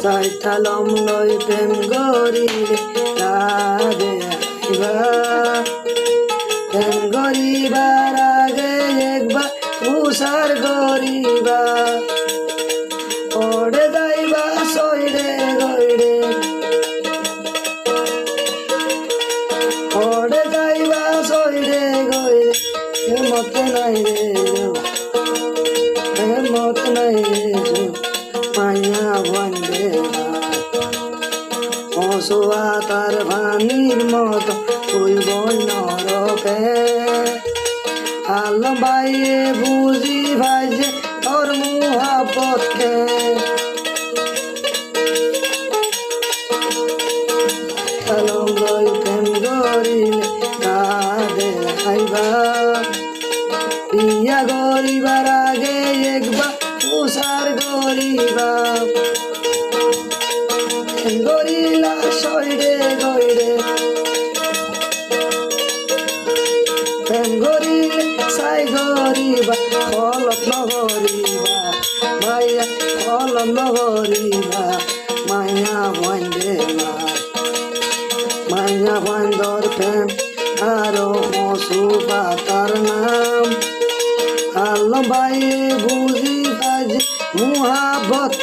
চাইতালম লই প্রেম গরিলে কাদে আইবা প্রেম গরিবার আগে একবার উসার গরিবা পড়ে যাইবা সইরে গইরে পড়ে যাইবা সইরে গইরে মত নাই রে মত নাই রে মায়া বন্দে অসোয়া তার ভানির মতো হইব নরকে আলম বাইয়ে বুঝি ভাইজে তোর মুহাবতকে আলম লই প্রেম গরিলে কাঁদে আইবা বিয়া গরিবার আগে একবার উসার গরিবা গরিলা সইরে গইরে গরিলে সাই গরিবা কলত নগরিবা মায়া কলত নগরিবা মায়া বন্দে মায়া বন্দর প্রেম আরো মসু পাতার নাম আল্লাহ বাইয়ে বুঝি বাজে মুহাবত